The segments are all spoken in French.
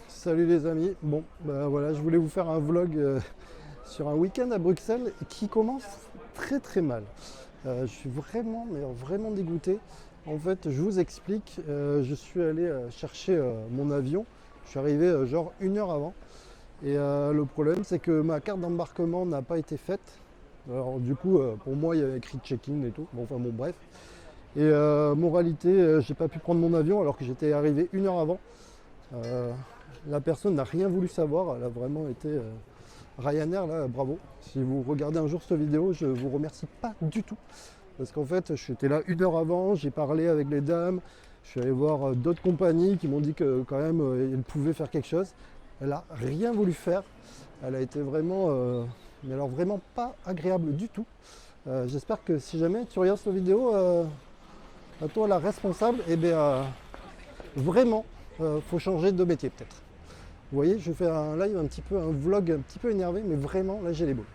Salut les amis, bon bah voilà, je voulais vous faire un vlog sur un week-end à Bruxelles qui commence très très mal. Je suis vraiment, mais vraiment dégoûté. En fait, je vous explique, je suis allé chercher mon avion, je suis arrivé genre 1 heure avant. Et le problème c'est que ma carte d'embarquement n'a pas été faite. Alors du coup, pour moi il y avait écrit check-in et tout, bon enfin bon bref. Et moralité, j'ai pas pu prendre mon avion alors que j'étais arrivé 1 heure avant. Euh, la personne n'a rien voulu savoir, elle a vraiment été Ryanair là, bravo. Si vous regardez un jour cette vidéo, je vous remercie pas du tout. Parce qu'en fait, j'étais là 1 heure avant, j'ai parlé avec les dames, je suis allé voir d'autres compagnies qui m'ont dit que quand même ils pouvaient faire quelque chose. Elle a rien voulu faire. Elle a été vraiment, mais alors vraiment pas agréable du tout. J'espère que si jamais tu regardes cette vidéo, à toi la responsable, et bien vraiment, faut changer de métier peut-être. Vous voyez, je fais un live un petit peu, un vlog un petit peu énervé, mais vraiment, là j'ai les boules.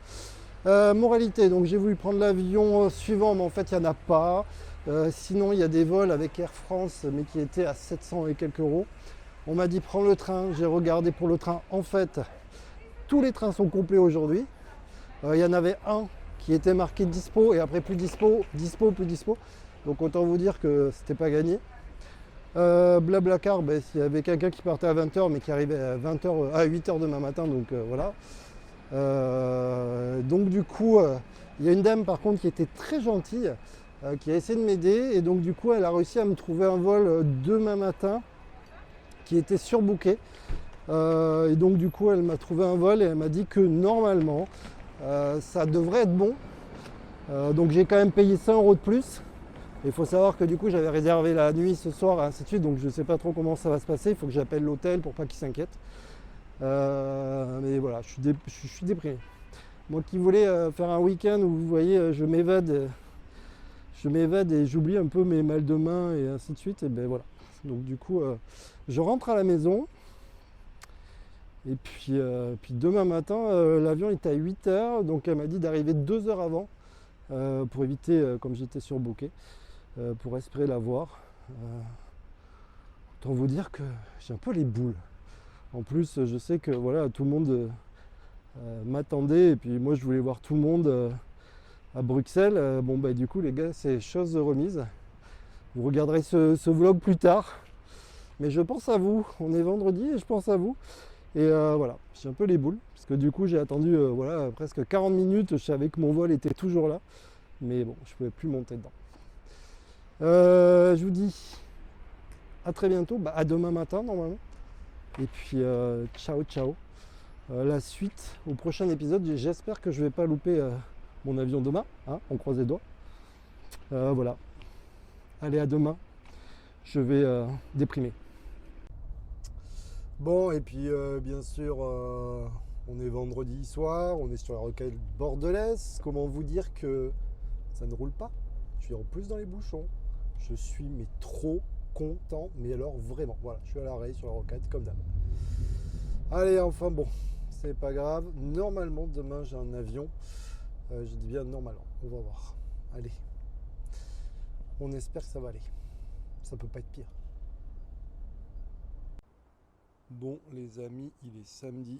Moralité, donc j'ai voulu prendre l'avion suivant, mais en fait il n'y en a pas. Sinon il y a des vols avec Air France, mais qui étaient à 700 et quelques euros. On m'a dit prends le train, j'ai regardé pour le train. En fait, tous les trains sont complets aujourd'hui. Il y en avait un qui était marqué dispo et après plus dispo, dispo, plus dispo. Donc autant vous dire que c'était pas gagné. Blablacar, ben, il y avait quelqu'un qui partait à 20 h mais qui arrivait à 20 h, à 8 h demain matin, donc voilà. Donc du coup, il y a une dame par contre qui était très gentille, qui a essayé de m'aider, et donc du coup elle a réussi à me trouver un vol demain matin qui était surbooké. Et donc du coup elle m'a trouvé un vol et elle m'a dit que normalement ça devrait être bon. Donc j'ai quand même payé 100 euros de plus. Il faut savoir que du coup j'avais réservé la nuit ce soir, ainsi de suite, donc je ne sais pas trop comment ça va se passer. Il faut que j'appelle l'hôtel pour pas qu'ils s'inquiètent. Mais voilà, je suis déprimé. Moi qui voulais faire un week-end où vous voyez, je m'évade et j'oublie un peu mes mal de main et ainsi de suite. Et ben voilà. Donc du coup, je rentre à la maison. Et puis demain matin, l'avion est à 8 h, donc elle m'a dit d'arriver 2 heures avant pour éviter, comme j'étais surbooké, pour espérer la voir. Autant vous dire que j'ai un peu les boules. En plus, je sais que voilà, tout le monde m'attendait et puis moi je voulais voir tout le monde à Bruxelles. Bon bah du coup les gars, c'est chose remise. Vous regarderez ce vlog plus tard. Mais je pense à vous. On est vendredi et je pense à vous. Et voilà, j'ai un peu les boules. Parce que du coup j'ai attendu voilà, presque 40 minutes. Je savais que mon vol était toujours là. Mais bon, je ne pouvais plus monter dedans. Je vous dis à très bientôt. Bah, à demain matin normalement. Et puis ciao ciao. La suite au prochain épisode. J'espère que je vais pas louper mon avion demain, hein, on croise les doigts. Voilà. Allez, à demain. Je vais déprimer. Bon, et puis bien sûr, on est vendredi soir, on est sur la rocade bordelaise. Comment vous dire que ça ne roule pas? Je suis en plus dans les bouchons. Je suis mais trop content, mais alors vraiment. Voilà, je suis à l'arrêt sur la rocade comme d'hab. Allez, enfin bon, c'est pas grave. Normalement, demain j'ai un avion. Je dis bien normalement, on va voir. Allez, on espère que ça va aller. Ça peut pas être pire. Bon les amis, il est samedi,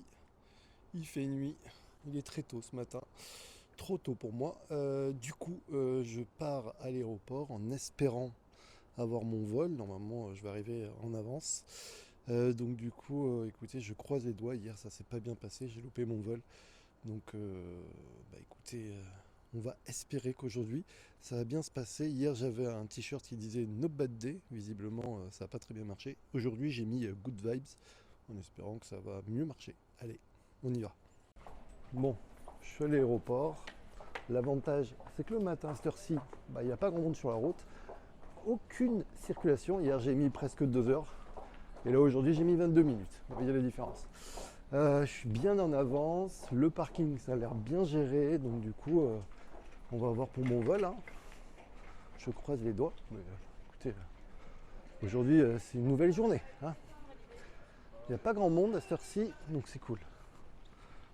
il fait nuit, il est très tôt ce matin, trop tôt pour moi. Du coup, je pars à l'aéroport en espérant avoir mon vol. Normalement, je vais arriver en avance. Donc du coup, écoutez, je croise les doigts. Hier, ça s'est pas bien passé, j'ai loupé mon vol. Donc, bah écoutez, on va espérer qu'aujourd'hui, ça va bien se passer. Hier, j'avais un t-shirt qui disait No Bad Day. Visiblement, ça n'a pas très bien marché. Aujourd'hui, j'ai mis Good Vibes en espérant que ça va mieux marcher. Allez, on y va. Bon, je suis à l'aéroport. L'avantage, c'est que le matin, à cette heure-ci, bah, il n'y a pas grand monde sur la route. Aucune circulation. Hier, j'ai mis presque 2 heures. Et là, aujourd'hui, j'ai mis 22 minutes. Vous voyez la différence. Je suis bien en avance. Le parking, ça a l'air bien géré. Donc, du coup, on va voir pour mon vol. Hein. Je croise les doigts. Mais écoutez, aujourd'hui, c'est une nouvelle journée. Hein. Il n'y a pas grand monde à cette heure-ci, donc c'est cool.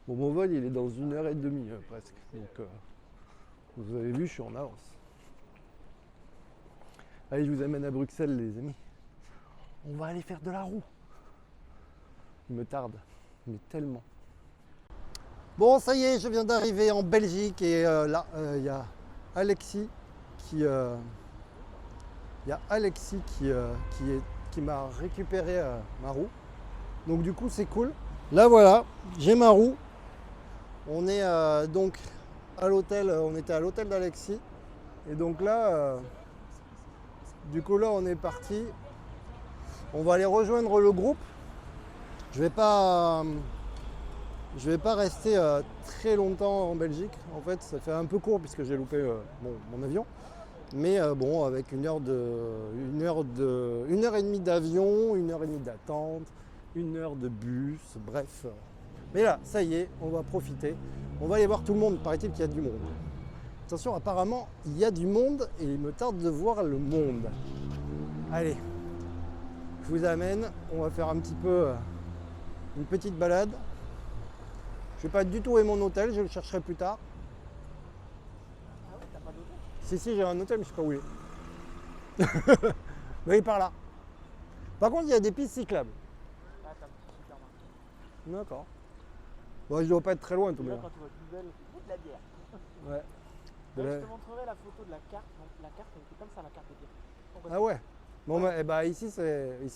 Bon, mon vol, il est dans 1 h 30 presque. Donc, vous avez vu, je suis en avance. Allez, je vous amène à Bruxelles, les amis. On va aller faire de la roue. Il me tarde, mais tellement. Bon, ça y est, je viens d'arriver en Belgique et là, il y a Alexis qui, qui m'a récupéré ma roue. Donc du coup, c'est cool. Là, voilà, j'ai ma roue. On est donc à l'hôtel, on était à l'hôtel d'Alexis. Et donc là, du coup, là, on est parti. On va aller rejoindre le groupe. Je vais pas rester très longtemps en Belgique. En fait, ça fait un peu court puisque j'ai loupé mon avion. Mais bon, avec une heure et demie d'avion, 1 heure et demie d'attente, 1 heure de bus, bref. Mais là, ça y est, on va profiter. On va aller voir tout le monde. Paraît-il qu'il y a du monde. Attention, apparemment, il y a du monde et il me tarde de voir le monde. Allez, je vous amène. On va faire un petit peu une petite balade. Je ne vais pas du tout où est mon hôtel, je le chercherai plus tard. Ah oui, t'as pas d'hôtel? Si, j'ai un hôtel, mais je sais pas où il est. Mais il est par là. Par contre, il y a des pistes cyclables. Ah, t'as un petit supermarché. D'accord. Bon, je dois pas être très loin, tout Là, bien. quand tu vois une belle, de la bière. Ouais. Là, je te montrerai la photo de la carte. Donc, la carte, elle était comme ça, la carte de bière. Ah ouais. Bon, bah, eh ben, ici,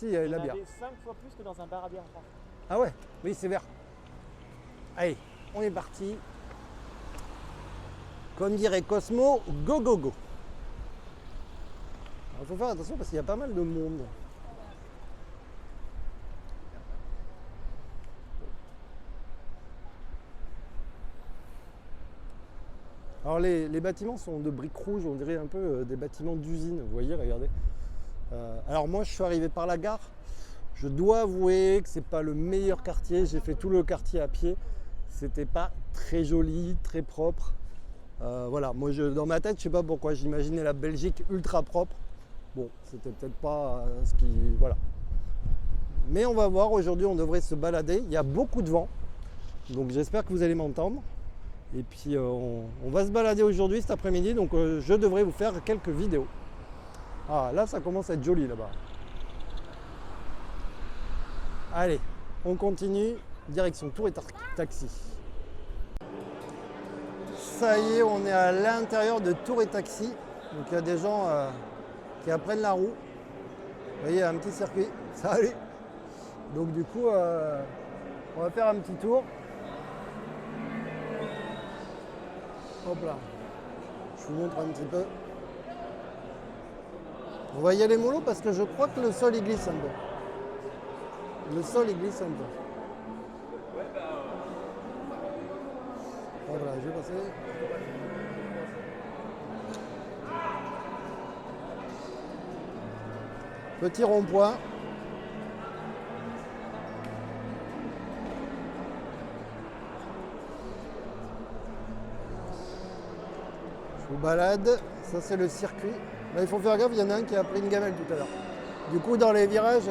il y a la bière. Il y en avait 5 fois plus que dans un bar à bière en France. Ah ouais. Oui, c'est vert. Allez, on est parti. Comme dirait Cosmo, go go go. Il faut faire attention parce qu'il y a pas mal de monde. Alors les bâtiments sont de briques rouges, on dirait un peu des bâtiments d'usine, vous voyez, regardez. Alors moi je suis arrivé par la gare, je dois avouer que c'est pas le meilleur quartier, j'ai fait tout le quartier à pied, c'était pas très joli, très propre. Voilà, moi dans ma tête, je sais pas pourquoi, j'imaginais la Belgique ultra propre. Bon, c'était peut-être pas ce qui... Voilà. Mais on va voir, aujourd'hui on devrait se balader, il y a beaucoup de vent, donc j'espère que vous allez m'entendre. Et puis on va se balader aujourd'hui, cet après-midi, donc je devrais vous faire quelques vidéos. Ah, là ça commence à être joli là-bas. Allez, on continue, direction Tour et Taxi. Ça y est, on est à l'intérieur de Tour et Taxi. Donc il y a des gens qui apprennent la roue. Vous voyez, il y a un petit circuit. Salut. Donc du coup, on va faire un petit tour. Hop là. Je vous montre un petit peu. On va y aller mollo parce que je crois que le sol il glisse un peu. Le sol il glisse un peu. Voilà, je vais passer. Petit rond-point. Je vous balade. Ça c'est le circuit. Là il faut faire gaffe, il y en a un qui a pris une gamelle tout à l'heure. Du coup dans les virages...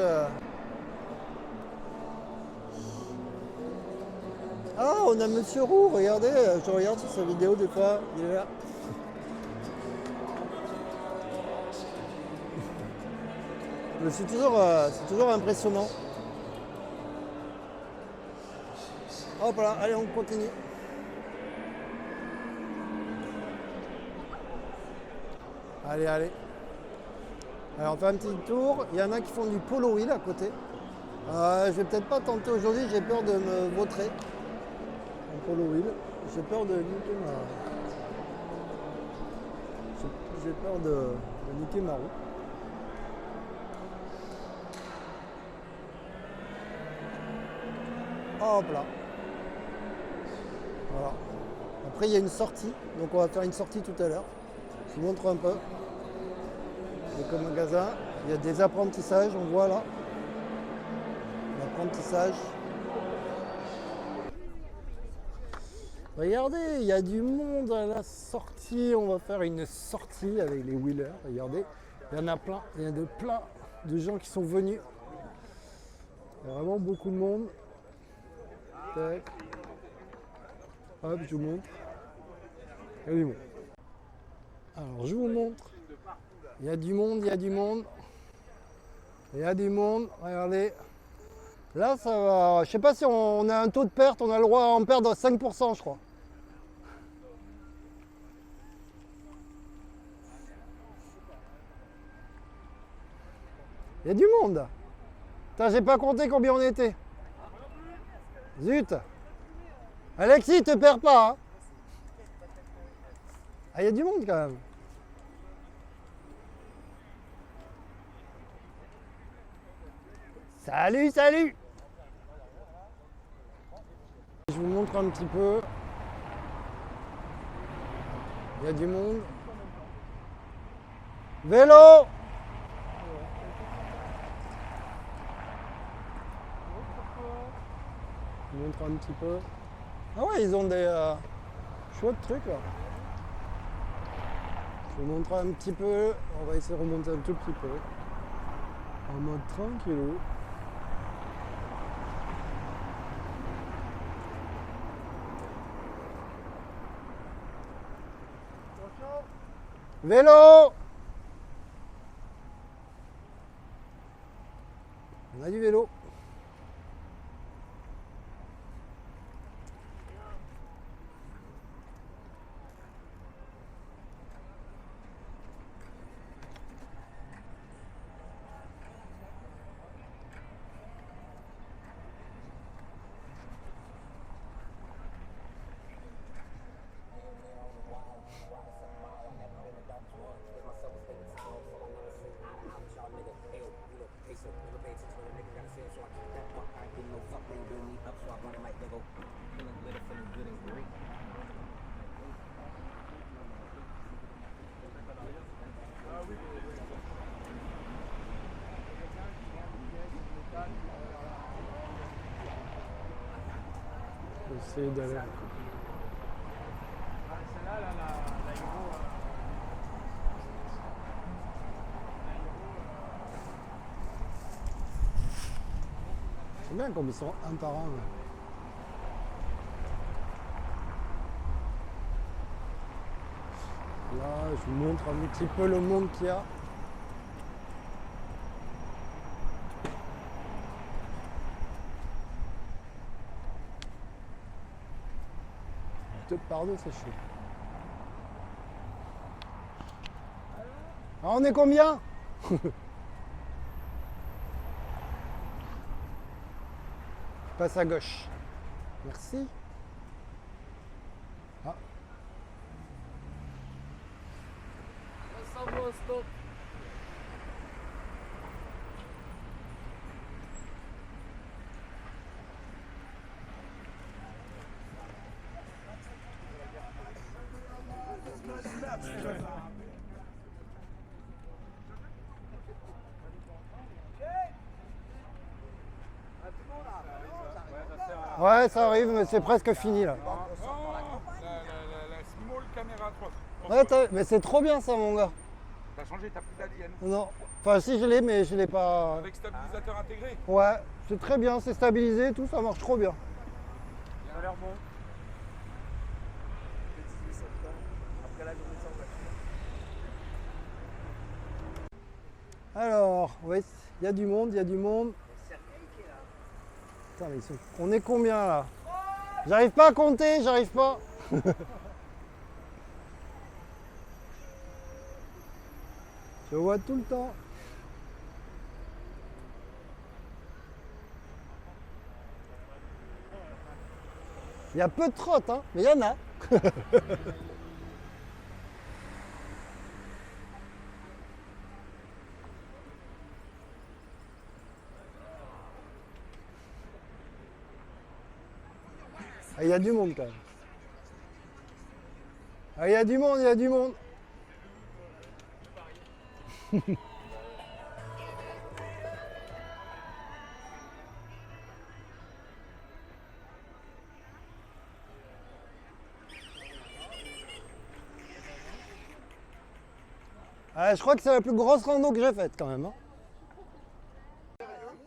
Ah, on a Monsieur Roux, regardez, je regarde sur sa vidéo des fois, il est là. Mais c'est toujours impressionnant. Hop là, allez, on continue. Allez, allez. Alors, on fait un petit tour. Il y en a qui font du polo wheel à côté. Je vais peut-être pas tenter aujourd'hui, j'ai peur de me vautrer. En polo wheel. J'ai peur de niquer J'ai peur de niquer ma roue. Hop là. Voilà. Après il y a une sortie, donc on va faire une sortie tout à l'heure. Je vous montre un peu. L'éco-magasin, il y a des apprentissages, on voit là. L'apprentissage. Regardez, il y a du monde à la sortie. On va faire une sortie avec les wheelers. Regardez, il y en a plein. Il y a plein de gens qui sont venus. Il y a vraiment beaucoup de monde. Tac. Hop, je vous montre. Il y a du monde. Alors, je vous montre. Il y a du monde, il y a du monde. Il y a du monde. Regardez. Là, ça va. Je sais pas si on a un taux de perte, on a le droit à en perdre 5%, je crois. Il y a du monde. Putain, j'ai pas compté combien on était. Zut. Alexis, te perds pas. Hein. Ah, il y a du monde quand même. Salut, salut. Je vous montre un petit peu. Il y a du monde. Vélo. Je vous montre un petit peu. Ah ouais, ils ont des chouettes trucs là. Je vous montre un petit peu. On va essayer de remonter un tout petit peu. En mode tranquillou. Vélo! On a du vélo. Essayer d'aller. C'est bien comme ils sont un par un. Là, je vous montre un petit peu le monde qu'il y a. Deux par deux, c'est chaud. Alors, on est combien? Passe à gauche. Merci. Ah. Ouais, ça arrive, mais c'est presque fini là. La small caméra 3. Ouais, mais c'est trop bien ça, mon gars. T'as changé, t'as plus d'ADN. Non. Enfin, si je l'ai, mais je l'ai pas. Avec stabilisateur intégré. Ouais, c'est très bien, c'est stabilisé, tout, ça marche trop bien. Ça a l'air bon. Après la journée sans voiture. Alors, ouais, il y a du monde, il y a du monde. Putain, mais on est combien là? J'arrive pas à compter, j'arrive pas. Je vois tout le temps. Il y a peu de trottes, hein, mais il y en a. Ah, il y a du monde quand même. Ah, il y a du monde, il y a du monde. Ah, je crois que c'est la plus grosse rando que j'ai faite quand même. Hein.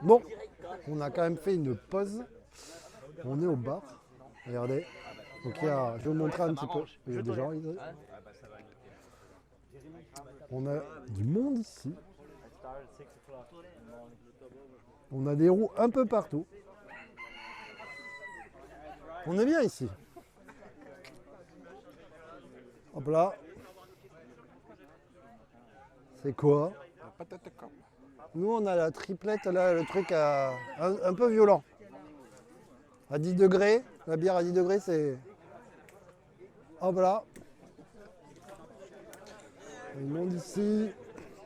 Bon, on a quand même fait une pause. On est au bar. Regardez. Donc il y a, je vais vous montrer un petit peu. Il y a des gens. On a du monde ici. On a des roues un peu partout. On est bien ici. Hop là. C'est quoi? La patate cop. Nous, on a la triplette, là, le truc un peu violent. À 10 degrés, la bière à 10 degrés, c'est... Hop là. Il monde ici.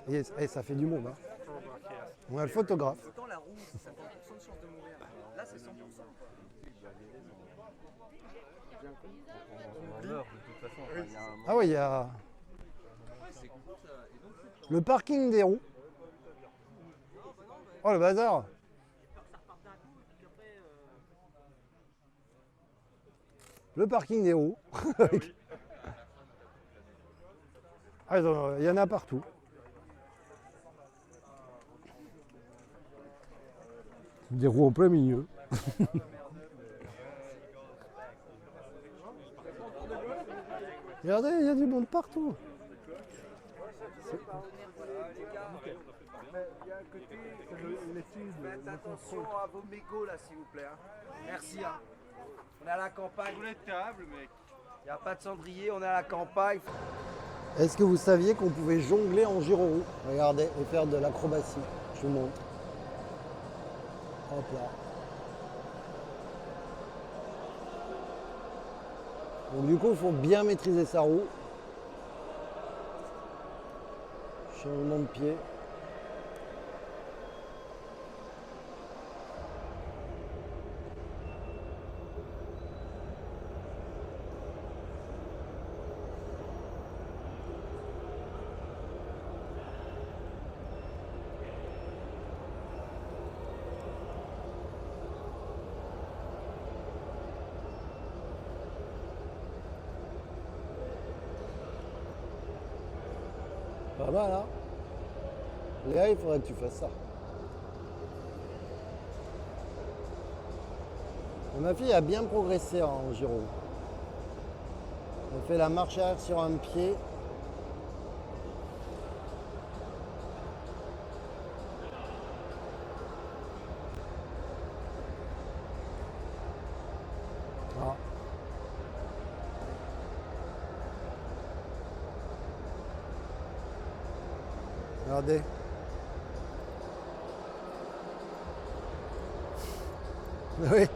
Et ça fait du monde. Hein. On a le photographe. Autant la roue, c'est 50% de chance de mourir. Là, c'est 100%. On meurt de toute façon. Il y a un Ah oui, il y a le parking des roues. Oh, le bazar. Le parking des roues. Ah, il y en a partout. Des roues en plein milieu. Regardez, il y a du monde partout. Faites attention à vos mégots là, s'il vous plaît. Hein. Merci. Hein. On est à la campagne. Vous êtes table, mec. Il n'y a pas de cendrier, on est à la campagne. Est-ce que vous saviez qu'on pouvait jongler en gyro-roue? Regardez, et faire de l'acrobatie. Je vous montre. Hop là. Donc du coup, il faut bien maîtriser sa roue. Changement de pied. Pas mal, hein? Léa, il faudrait que tu fasses ça. Ma fille a bien progressé en gyro. Elle fait la marche arrière sur un pied. Ah. Regardez. Oui.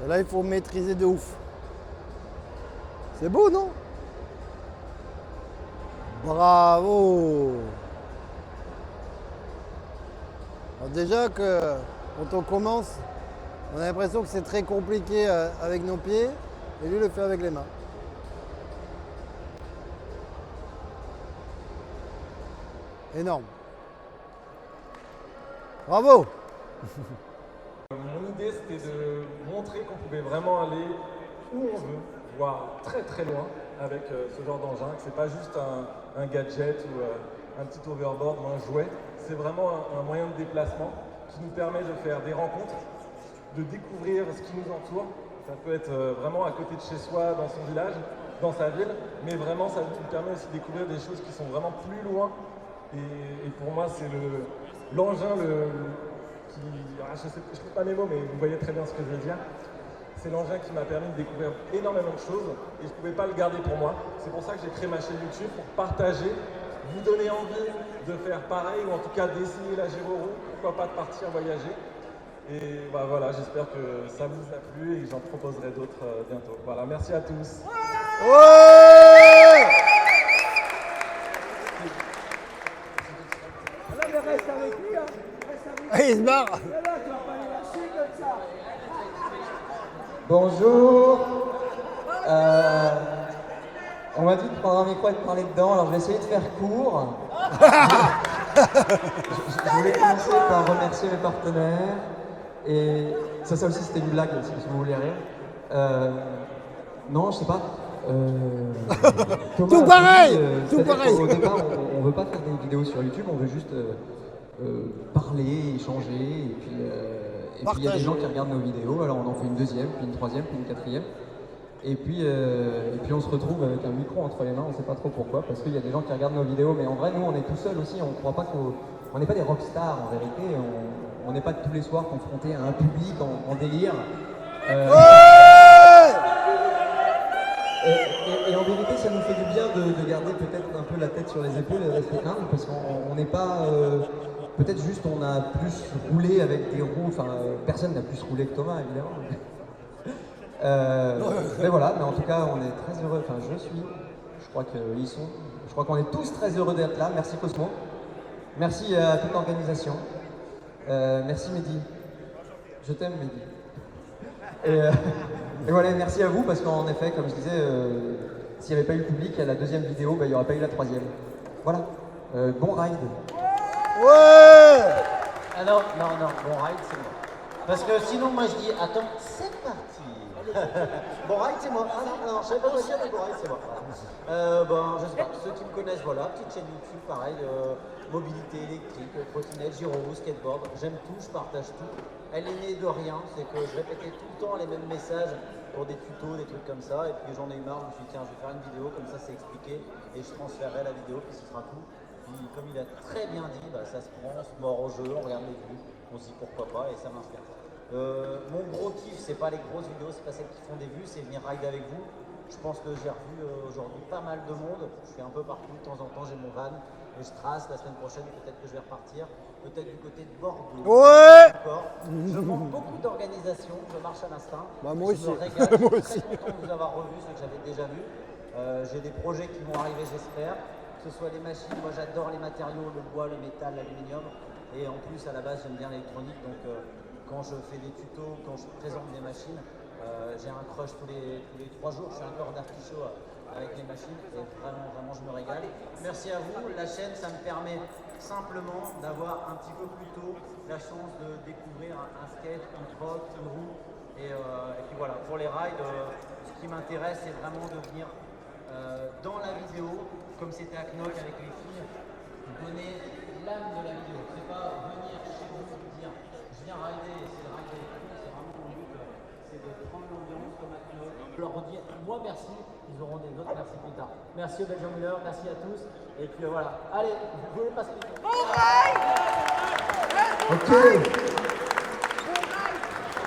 Et là, il faut maîtriser de ouf. C'est beau, non? Bravo! Alors déjà que quand on commence, on a l'impression que c'est très compliqué avec nos pieds, et lui le fait avec les mains. Énorme. Bravo! Mon idée, c'était de montrer qu'on pouvait vraiment aller où on veut, voire très très loin avec ce genre d'engin, que c'est pas juste un gadget ou un petit overboard ou un jouet, c'est vraiment un moyen de déplacement qui nous permet de faire des rencontres, de découvrir ce qui nous entoure. Ça peut être vraiment à côté de chez soi, dans son village, dans sa ville, mais vraiment ça nous permet aussi de découvrir des choses qui sont vraiment plus loin. Et pour moi, c'est l'engin qui... je ne trouve pas mes mots, mais vous voyez très bien ce que je veux dire. C'est l'engin qui m'a permis de découvrir énormément de choses et je ne pouvais pas le garder pour moi. C'est pour ça que j'ai créé ma chaîne YouTube, pour partager, vous donner envie de faire pareil ou en tout cas d'essayer la gyro-roue, pourquoi pas de partir voyager. Et bah, voilà, j'espère que ça vous a plu et j'en proposerai d'autres bientôt. Voilà, merci à tous. Ouais! Reste avec lui, hein. Reste avec lui. Ah, il se barre! Là, tu vas pas les lâcher comme ça. Bonjour. On m'a dit de prendre un micro et de parler dedans, alors je vais essayer de faire court. Je voulais commencer par remercier mes partenaires. Et ça aussi c'était une blague, si vous voulez rire. Non, je sais pas. Thomas Tout a pareil, dit, tout c'est-à-dire pareil. qu'au départ, on veut pas faire des vidéos sur YouTube, on veut juste parler, échanger, et puis il y a des gens qui regardent nos vidéos, alors on en fait une deuxième, puis une troisième, puis une quatrième. Et puis on se retrouve avec un micro entre les mains, on ne sait pas trop pourquoi, parce qu'il y a des gens qui regardent nos vidéos, mais en vrai, nous, on est tout seuls aussi, on croit pas qu'on n'est pas des rockstars en vérité, on n'est pas tous les soirs confrontés à un public en délire. Et en vérité, ça nous fait du bien de garder peut-être un peu la tête sur les épaules et de rester humble, parce qu'on n'est pas... peut-être juste on a plus roulé avec des roues, enfin personne n'a plus roulé que Thomas évidemment. Mais voilà, mais en tout cas on est très heureux, enfin je suis, je crois qu'ils sont, je crois qu'on est tous très heureux d'être là. Merci Cosmo, merci à toute l'organisation, merci Mehdi, je t'aime Mehdi. Et voilà, merci à vous parce qu'en effet, comme je disais, s'il n'y avait pas eu le public à la deuxième vidéo, il n'y aurait pas eu la troisième. Voilà, bon ride. Ouais! Ah non, bon ride c'est moi. Parce que sinon moi je dis, attends, c'est parti. Bon ride c'est moi. Ah non, je savais pas quoi dire, mais bon ride c'est moi. Bon, je sais pas, ceux qui me connaissent, voilà, petite chaîne YouTube, pareil, mobilité électrique, trottinette, gyro, skateboard, j'aime tout, je partage tout. Elle est née de rien, c'est que je répétais tout le temps les mêmes messages pour des tutos, des trucs comme ça, et puis j'en ai eu marre, je me suis dit tiens, je vais faire une vidéo, comme ça c'est expliqué, et je transférerai la vidéo, puis ce sera tout. Puis comme il a très bien dit, bah, ça se prend, on se mord au jeu, on regarde les vues, on se dit pourquoi pas, et ça m'inspire. Mon gros kiff, c'est pas les grosses vidéos, c'est pas celles qui font des vues, c'est venir ride avec vous. Je pense que j'ai revu aujourd'hui pas mal de monde, je suis un peu partout, de temps en temps j'ai mon van, et je trace, la semaine prochaine peut-être que je vais repartir, peut-être du côté de Bordeaux. Ouais! Je manque beaucoup d'organisation, je marche à l'instinct. Bah, moi je aussi. me régale, Moi je suis aussi. très content de vous avoir revu, ceux que j'avais déjà vus. J'ai des projets qui vont arriver, j'espère. Que ce soit les machines, moi j'adore les matériaux, le bois, le métal, l'aluminium. Et en plus, à la base, j'aime bien l'électronique. Donc quand je fais des tutos, quand je présente des machines, j'ai un crush tous les 3 jours. Je suis un corps d'artichaut avec les machines et vraiment, je me régale. Merci à vous. La chaîne, ça me permet simplement d'avoir un petit peu plus tôt la chance de découvrir un skate, un troc, une roue. Et puis voilà, pour les rides, ce qui m'intéresse, c'est vraiment de venir dans la vidéo, comme c'était à Knock avec les filles, donner l'âme de la vidéo. C'est pas venir chez vous dire je viens rider, c'est le ride avec vous, c'est vraiment mon but, c'est de prendre l'ambiance comme à Knock. Je leur redis moi merci, ils auront des autres merci plus tard. Merci au Belgian Miller, merci à tous, et puis voilà. Allez, vous pouvez passer les temps. Ok.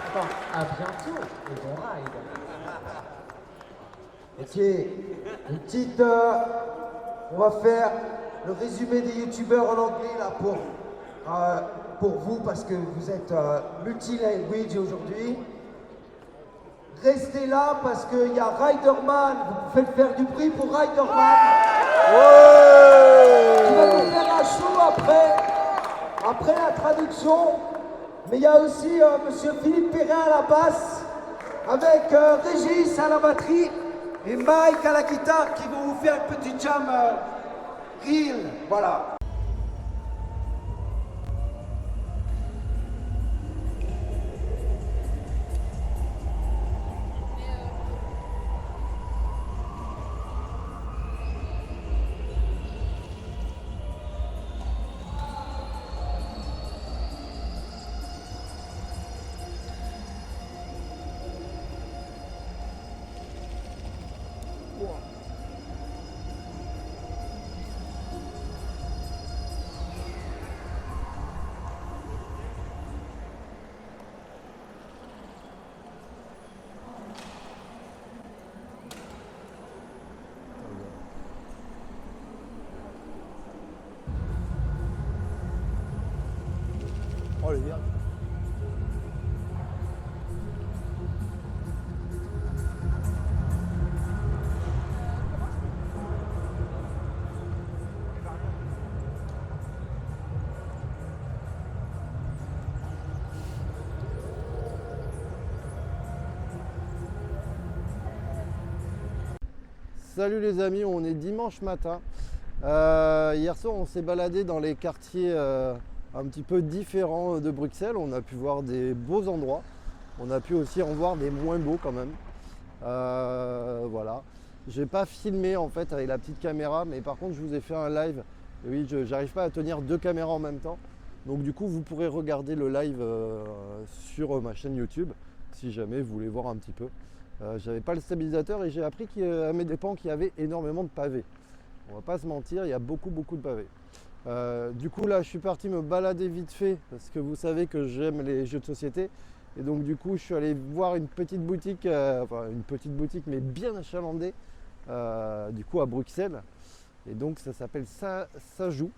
Attends, à bientôt et bon ride. Ok, une petite. On va faire le résumé des youtubeurs en anglais là pour vous parce que vous êtes multi-language aujourd'hui. Restez là parce qu'il y a Riderman, vous faites faire du bruit pour Riderman. Qui va nous faire un show après la traduction. Mais il y a aussi monsieur Philippe Perrin à la basse avec Régis à la batterie. Et Mike à la guitare qui vont vous faire un petit jam reel, voilà. Oh les gars. Salut les amis, on est dimanche matin. Hier soir on s'est baladé dans les quartiers un petit peu différents de Bruxelles. On a pu voir des beaux endroits. On a pu aussi en voir des moins beaux quand même. Voilà. J'ai pas filmé en fait avec la petite caméra, mais par contre je vous ai fait un live. Et oui, j'arrive pas à tenir 2 caméras en même temps. Donc du coup vous pourrez regarder le live sur ma chaîne YouTube si jamais vous voulez voir un petit peu. J'avais pas le stabilisateur et j'ai appris à mes dépens qu'il y avait énormément de pavés. On va pas se mentir, il y a beaucoup de pavés. Du coup là je suis parti me balader vite fait parce que vous savez que j'aime les jeux de société. Et donc du coup je suis allé voir une petite boutique, enfin une petite boutique mais bien achalandée, du coup à Bruxelles. Et donc ça s'appelle Ça joue.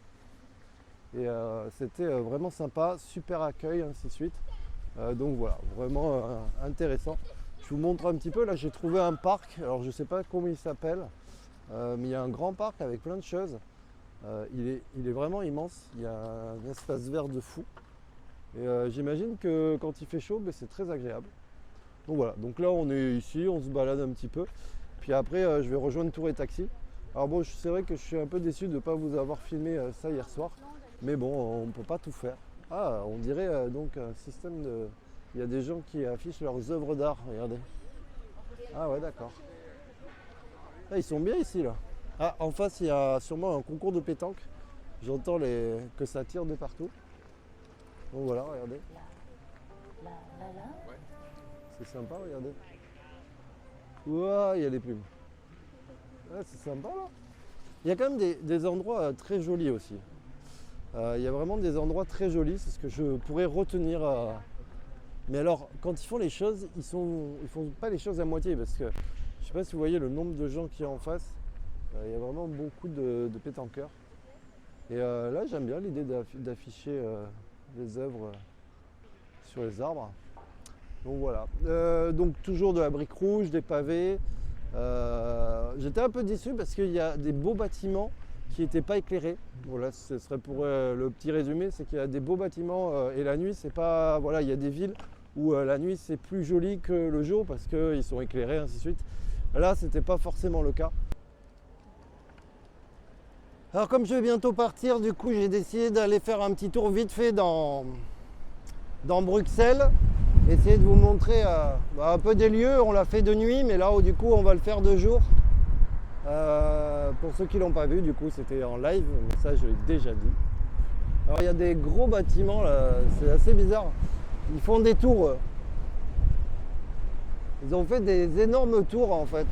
Et c'était vraiment sympa, super accueil, ainsi de suite. Donc voilà, vraiment intéressant. Je vous montre un petit peu, là j'ai trouvé un parc, alors je sais pas comment il s'appelle, mais il y a un grand parc avec plein de choses. Il est vraiment immense, il y a un espace vert de fou. Et j'imagine que quand il fait chaud, ben, c'est très agréable. Donc voilà, donc là on est ici, on se balade un petit peu. Puis après je vais rejoindre Tour et Taxi. Alors bon, c'est vrai que je suis un peu déçu de ne pas vous avoir filmé ça hier soir. Mais bon, on ne peut pas tout faire. Ah, on dirait donc un système de... Il y a des gens qui affichent leurs œuvres d'art, regardez. Ah ouais, d'accord. Ah, ils sont bien ici, là. Ah, en face, il y a sûrement un concours de pétanque. J'entends que ça tire de partout. Donc voilà, regardez. C'est sympa, regardez. Ouah, il y a les plumes. Ah, c'est sympa, là. Il y a quand même des endroits très jolis aussi. Il y a vraiment des endroits très jolis, c'est ce que je pourrais retenir. Mais alors, quand ils font les choses, ils font pas les choses à moitié parce que je ne sais pas si vous voyez le nombre de gens qu'il y a en face. Il y a vraiment beaucoup de pétanqueurs. Et là, j'aime bien l'idée d'afficher les œuvres sur les arbres. Donc voilà. Donc toujours de la brique rouge, des pavés. J'étais un peu déçu parce qu'il y a des beaux bâtiments qui n'étaient pas éclairés. Voilà, ce serait pour le petit résumé, c'est qu'il y a des beaux bâtiments et la nuit, c'est pas... Voilà, il y a des villes où la nuit c'est plus joli que le jour parce qu'ils sont éclairés, ainsi de suite. Là, c'était pas forcément le cas. Alors comme je vais bientôt partir, du coup j'ai décidé d'aller faire un petit tour vite fait dans Bruxelles. Essayer de vous montrer un peu des lieux. On l'a fait de nuit, mais là du coup on va le faire de jour. Pour ceux qui ne l'ont pas vu, du coup c'était en live, mais ça je l'ai déjà dit. Alors il y a des gros bâtiments là, c'est assez bizarre. Ils font des tours. Ils ont fait des énormes tours en fait.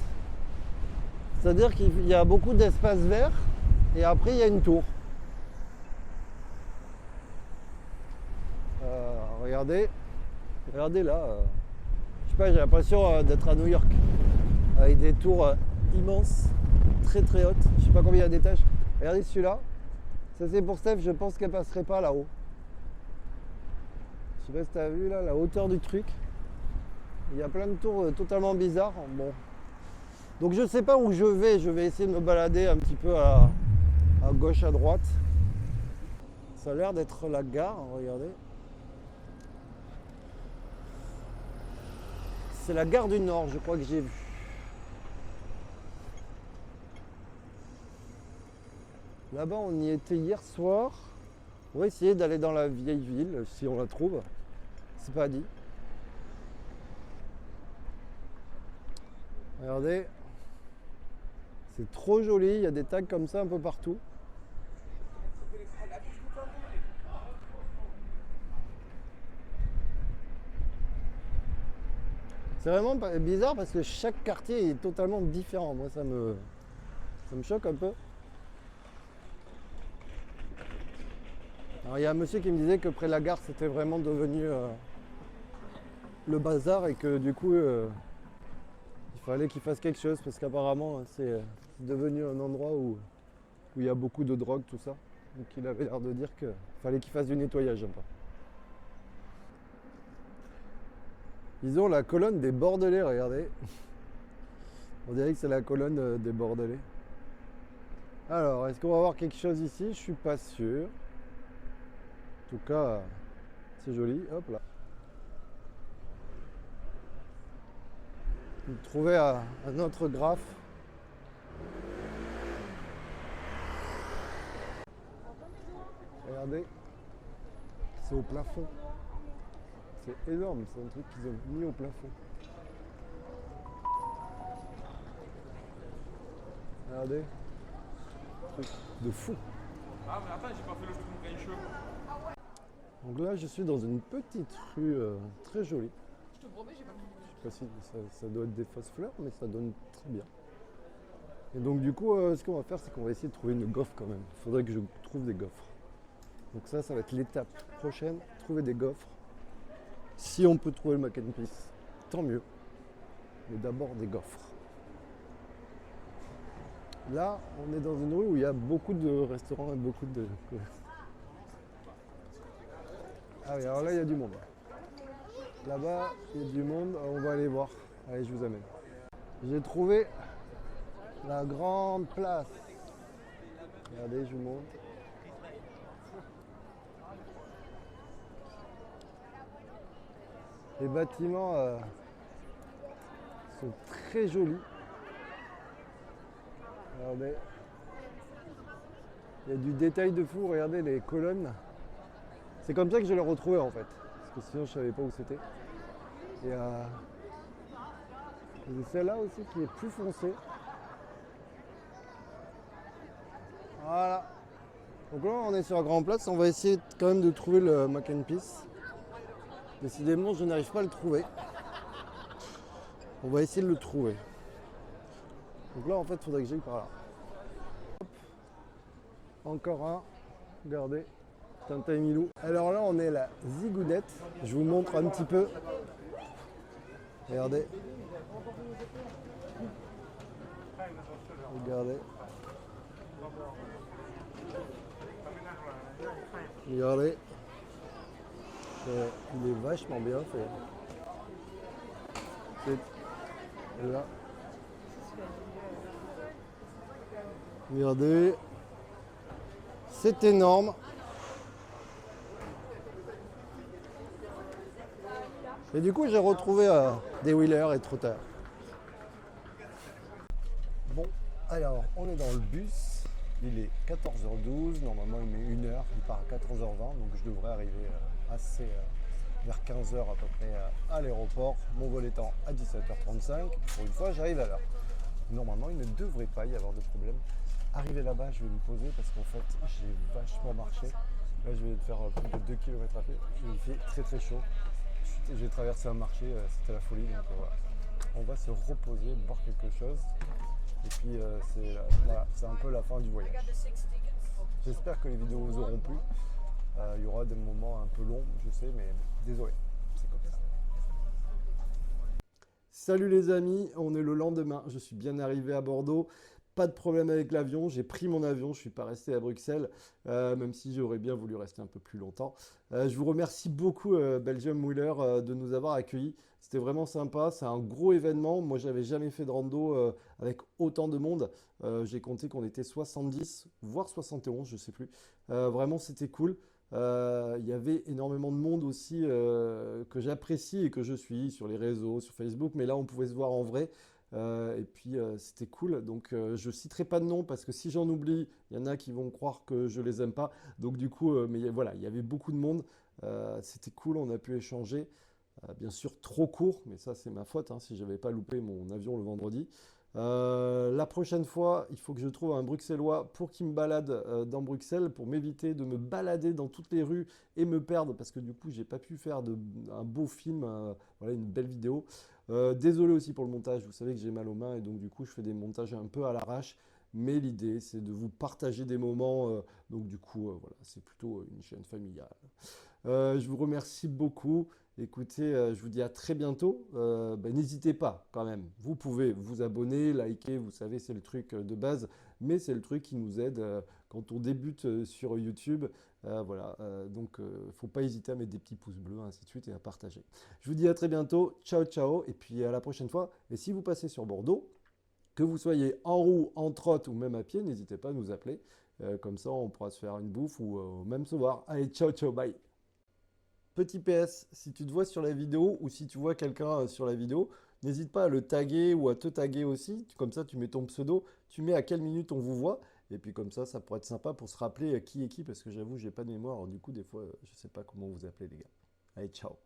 C'est-à-dire qu'il y a beaucoup d'espace vert et après il y a une tour. Regardez là. Je sais pas, j'ai l'impression d'être à New York. Avec des tours immenses, très hautes. Je sais pas combien il y a d'étages. Regardez celui-là. Ça c'est pour Steph, je pense qu'elle passerait pas là-haut. Je sais pas si tu as vu là, la hauteur du truc. Il y a plein de tours totalement bizarres. Bon. Donc je sais pas où je vais essayer de me balader un petit peu à gauche, à droite. Ça a l'air d'être la gare, regardez. C'est la gare du Nord, je crois que j'ai vu. Là-bas, on y était hier soir. On va essayer d'aller dans la vieille ville, si on la trouve. C'est pas dit. Regardez. C'est trop joli, il y a des tags comme ça un peu partout. C'est vraiment bizarre parce que chaque quartier est totalement différent. Moi, ça me choque un peu. Alors, il y a un monsieur qui me disait que près de la gare, c'était vraiment devenu le bazar et que du coup, il fallait qu'il fasse quelque chose parce qu'apparemment, c'est devenu un endroit où il y a beaucoup de drogue, tout ça. Donc, il avait l'air de dire qu'il fallait qu'il fasse du nettoyage un peu. Ils ont la colonne des Bordelais, regardez. On dirait que c'est la colonne des Bordelais. Alors, est-ce qu'on va voir quelque chose ici? Je suis pas sûr. En tout cas, c'est joli. Hop là. Vous trouvez un autre graphe. Regardez. C'est au plafond. C'est énorme, c'est un truc qu'ils ont mis au plafond. Regardez. Truc de fou. Ah, mais attends, j'ai pas fait le truc de cheveux. Donc là, je suis dans une petite rue très jolie. Je te promets, j'ai pas fini. pas si ça doit être des fausses fleurs, mais ça donne très bien. Et donc du coup, ce qu'on va faire, c'est qu'on va essayer de trouver une gaufre quand même. Il faudrait que je trouve des gaufres. Donc ça va être l'étape prochaine, trouver des gaufres. Si on peut trouver le mac and peas, tant mieux. Mais d'abord des gaufres. Là, on est dans une rue où il y a beaucoup de restaurants et beaucoup de... Ah oui, alors là, il y a du monde. Là-bas, il y a du monde, on va aller voir. Allez, je vous amène. J'ai trouvé la grande place. Regardez, je vous montre. Les bâtiments sont très jolis. Regardez. Il y a du détail de fou, regardez les colonnes. C'est comme ça que je l'ai retrouvé en fait. Parce que sinon je ne savais pas où c'était. Et il y a celle-là aussi qui est plus foncée. Voilà. Donc là on est sur la grande place. On va essayer quand même de trouver le mac and peas. Décidément je n'arrive pas à le trouver. On va essayer de le trouver. Donc là en fait il faudrait que j'aille par là. Hop. Encore un. Regardez. Tintin et Milou. Alors là on est à la Zigounette. Je vous montre un petit peu. Regardez. Regardez. Regardez. Il est vachement bien fait. C'est là. Regardez. C'est énorme. Et du coup, j'ai retrouvé des wheelers et trotteurs. Bon, alors, on est dans le bus. Il est 14h12. Normalement, il met 1 heure. Il part à 14h20. Donc, je devrais arriver vers 15h à peu près à l'aéroport. Mon vol étant à 17h35. Pour une fois, j'arrive à l'heure. Normalement, il ne devrait pas y avoir de problème. Arrivé là-bas, je vais me poser parce qu'en fait, j'ai vachement marché. Là, je vais faire plus de 2 km à pied. Il fait très très chaud. J'ai traversé un marché, c'était la folie. Donc voilà. On va se reposer, boire quelque chose. Et puis voilà, c'est un peu la fin du voyage. J'espère que les vidéos vous auront plu. Il y aura des moments un peu longs, je sais, mais désolé, c'est comme ça. Salut les amis, on est le lendemain. Je suis bien arrivé à Bordeaux. Pas de problème avec l'avion, j'ai pris mon avion, je ne suis pas resté à Bruxelles, même si j'aurais bien voulu rester un peu plus longtemps. Je vous remercie beaucoup Belgium Wheeler de nous avoir accueillis. C'était vraiment sympa, c'est un gros événement. Moi, j'avais jamais fait de rando avec autant de monde. J'ai compté qu'on était 70, voire 71, je ne sais plus. Vraiment, c'était cool. Il y avait énormément de monde aussi que j'apprécie et que je suis sur les réseaux, sur Facebook. Mais là, on pouvait se voir en vrai. Et puis c'était cool, donc je citerai pas de nom parce que si j'en oublie, il y en a qui vont croire que je les aime pas. Donc du coup, mais voilà, il y avait beaucoup de monde, c'était cool, on a pu échanger. Bien sûr trop court, mais ça c'est ma faute hein, si j'avais pas loupé mon avion le vendredi. La prochaine fois, il faut que je trouve un Bruxellois pour qu'il me balade dans Bruxelles, pour m'éviter de me balader dans toutes les rues et me perdre, parce que du coup, j'ai pas pu faire un beau film, voilà, une belle vidéo. Désolé aussi pour le montage, vous savez que j'ai mal aux mains et donc du coup, je fais des montages un peu à l'arrache. Mais l'idée, c'est de vous partager des moments. Donc du coup, voilà, c'est plutôt une chaîne familiale. Je vous remercie beaucoup. Écoutez, je vous dis à très bientôt. N'hésitez pas quand même. Vous pouvez vous abonner, liker, vous savez, c'est le truc de base. Mais c'est le truc qui nous aide quand on débute sur YouTube. Voilà, donc il ne faut pas hésiter à mettre des petits pouces bleus, ainsi de suite, et à partager. Je vous dis à très bientôt. Ciao, ciao. Et puis à la prochaine fois. Et si vous passez sur Bordeaux, que vous soyez en roue, en trotte ou même à pied, n'hésitez pas à nous appeler. Comme ça, on pourra se faire une bouffe ou même se voir. Allez, ciao, ciao, bye. Petit PS, si tu te vois sur la vidéo ou si tu vois quelqu'un sur la vidéo, n'hésite pas à le taguer ou à te taguer aussi. Comme ça, tu mets ton pseudo, tu mets à quelle minute on vous voit. Et puis comme ça pourrait être sympa pour se rappeler qui est qui. Parce que j'avoue, j'ai pas de mémoire. Alors, du coup, des fois, je sais pas comment vous appelez les gars. Allez, ciao.